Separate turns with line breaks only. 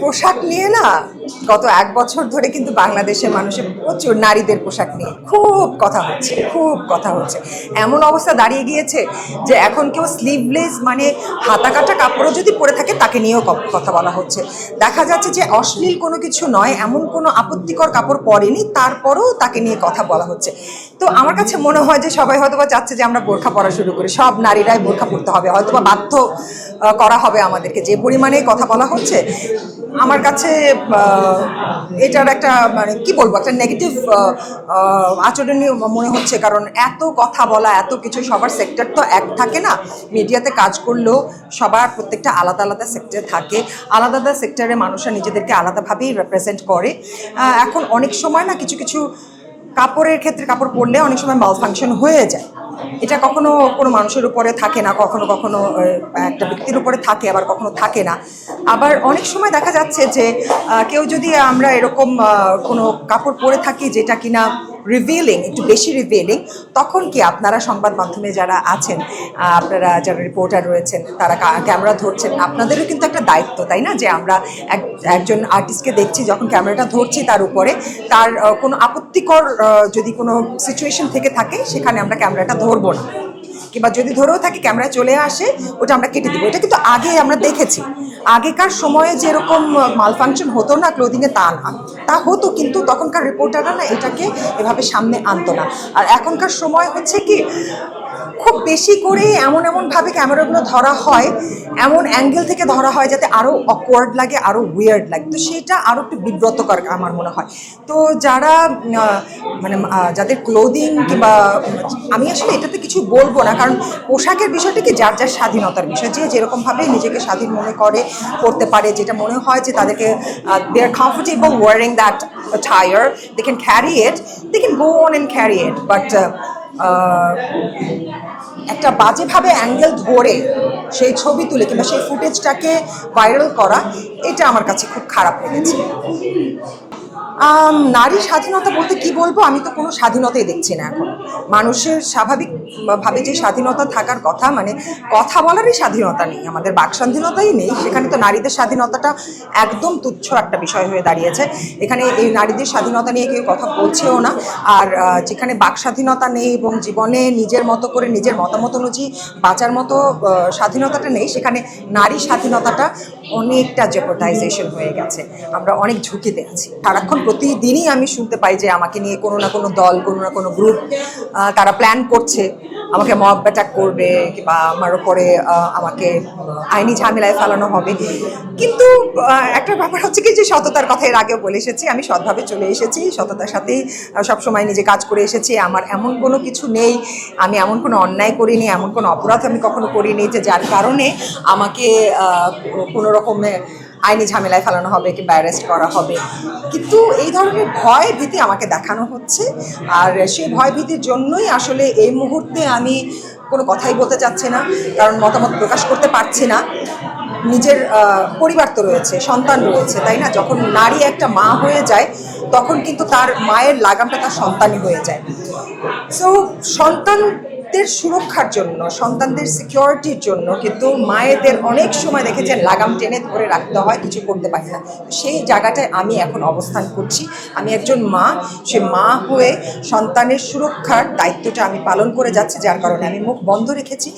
পোশাক নিয়ে না গত 1 বছর ধরে কিন্তু বাংলাদেশের মানুষের প্রচুর নারীদের পোশাক নিয়ে খুব কথা হচ্ছে। এমন অবস্থা দাঁড়িয়ে গিয়েছে যে এখন কেউ স্লিভলেস মানে হাতা কাটা কাপড়ও যদি পরে থাকে তাকে নিয়েও কথা বলা হচ্ছে। দেখা যাচ্ছে যে অশ্লীল কোনো কিছু নয়, এমন কোনো আপত্তিকর কাপড় পরেনি, তারপরেও তাকে নিয়ে কথা বলা হচ্ছে। তো আমার কাছে মনে হয় যে সবাই হয়তোবা চাচ্ছে যে আমরা বোরখা পরা শুরু করি, সব নারীরাই বোরখা পরতে হবে, হয়তোবা বাধ্য করা হবে আমাদেরকে। যে পরিমাণে কথা বলা হচ্ছে আমার কাছে এটার একটা মানে কি বলবো, একটা নেগেটিভ আচরণীয় মনে হচ্ছে। কারণ এত কথা বলা, এত কিছু, সবার সেক্টর তো এক থাকে না। মিডিয়াতে কাজ করলেও সবার প্রত্যেকটা আলাদা আলাদা সেক্টর থাকে, আলাদা আলাদা সেক্টরে মানুষরা নিজেদেরকে আলাদাভাবেই রিপ্রেজেন্ট করে। এখন অনেক সময় না কিছু কিছু কাপড়ের ক্ষেত্রে কাপড় পরলে অনেক সময় মাল ফাংশন হয়ে যায়। এটা কখনো কোনো মানুষের উপরে থাকে না, কখনো কখনো একটা ব্যক্তির উপরে থাকে, আবার কখনো থাকে না। আবার অনেক সময় দেখা যাচ্ছে যে কেউ যদি আমরা এরকম কোনো কাপড় পরে থাকি যেটা কিনা রিভিলিং, একটু বেশি রিভিলিং, তখন কি আপনারা সংবাদ মাধ্যমে যারা আছেন, আপনারা যারা রিপোর্টার রয়েছেন, তারা ক্যামেরা ধরছেন, আপনাদেরও কিন্তু একটা দায়িত্ব, তাই না? যে আমরা একজন আর্টিস্টকে দেখছি, যখন ক্যামেরাটা ধরছি তার উপরে তার কোনো আপত্তিকর যদি কোনো সিচুয়েশন থেকে থাকে সেখানে আমরা ক্যামেরাটা ধরবো না, কিংবা যদি ধরেও থাকি ক্যামেরা চলে আসে ওটা আমরা কেটে দেবো। এটা কিন্তু আগে আমরা দেখেছি। আগেকার সময়ে যেরকম মালফাংশন হতো না ক্লোদিংয়ে, তা না, তা হতো, কিন্তু তখনকার রিপোর্টাররা না এটাকে এভাবে সামনে আনতো না। আর এখনকার সময় হচ্ছে কি খুব বেশি করে এমনভাবে ক্যামেরাগুলো ধরা হয়, এমন অ্যাঙ্গেল থেকে ধরা হয় যাতে আরও অকওয়ার্ড লাগে, আরও উইয়ার্ড লাগে। তো সেটা আরও একটু বিব্রতকর আমার মনে হয়। তো যারা মানে যাদের ক্লোদিং কিংবা, আমি আসলে এটাতে কিছু বলবো না, কারণ পোশাকের বিষয়টা কি যার যার স্বাধীনতার বিষয়। যে যেরকমভাবে নিজেকে স্বাধীন মনে করে করতে পারে, যেটা মনে হয় যে তাদেরকে they are comfortable wearing that attire, they can carry it, they can go on and carry it, but একটা বাজেভাবে অ্যাঙ্গেল ধরে সেই ছবি তুলে কিংবা সেই ফুটেজটাকে ভাইরাল করা, এটা আমার কাছে খুব খারাপ লেগেছে। নারী স্বাধীনতা বলতে কি বলবো, আমি তো কোনো স্বাধীনতাই দেখছি না এখন। মানুষের স্বাভাবিকভাবে যে স্বাধীনতা থাকার কথা, মানে কথা বলারই স্বাধীনতা নেই, আমাদের বাক স্বাধীনতাই নেই, সেখানে তো নারীদের স্বাধীনতাটা একদম তুচ্ছ একটা বিষয় হয়ে দাঁড়িয়েছে। এখানে এই নারীদের স্বাধীনতা নিয়ে কেউ কথা বলছেও না। আর যেখানে বাক স্বাধীনতা নেই এবং জীবনে নিজের মতো করে নিজের মতামত অনুযায়ী বাঁচার মতো স্বাধীনতাটা নেই, সেখানে নারী স্বাধীনতাটা অনেকটা জেপার্টাইজেশন হয়ে গেছে। আমরা অনেক ঝুঁকিতে আছি। সারাক্ষণ প্রতিদিনই আমি শুনতে পাই যে আমাকে নিয়ে কোনো না কোনো দল, কোনো না কোনো গ্রুপ তারা প্ল্যান করছে আমাকে মব অ্যাটাক করবে, কিংবা আমার উপরে আমাকে আইনি ঝামেলায় ফেলানো হবে। কিন্তু একটা ব্যাপার হচ্ছে কি, যে সততার কথা এর আগেও বলে এসেছি, আমি সৎভাবে চলে এসেছি, সততার সাথেই সবসময় নিজে কাজ করে এসেছি। আমার এমন কোনো কিছু নেই, আমি এমন কোনো অন্যায় করিনি, এমন কোনো অপরাধ আমি কখনো করিনি যে যার কারণে আমাকে কোনো রকমের আইনি ঝামেলায় ফেলানো হবে কিংবা অ্যারেস্ট করা হবে। কিন্তু এই ধরনের ভয় ভীতি আমাকে দেখানো হচ্ছে, আর সেই ভয় ভীতির জন্যই আসলে এই মুহূর্তে আমি কোনো কথাই বলতে চাচ্ছি না, কারণ মতামত প্রকাশ করতে পারছি না। নিজের পরিবার তো রয়েছে, সন্তান রয়েছে, তাই না? যখন নারী একটা মা হয়ে যায় তখন কিন্তু তার মায়ের লাগামটা তার সন্তানই হয়ে যায়। সো সন্তানদের সুরক্ষার জন্য, সন্তানদের সিকিউরিটির জন্য কিন্তু মায়েদের অনেক সময় দেখেছেন লাগাম টেনে ধরে রাখতে হয়, কিছু করতে পারি না। সেই জায়গাটায় আমি এখন অবস্থান করছি। আমি একজন মা, সে মা হয়ে সন্তানের সুরক্ষার দায়িত্বটা আমি পালন করে যাচ্ছি, যার কারণে আমি মুখ বন্ধ রেখেছি।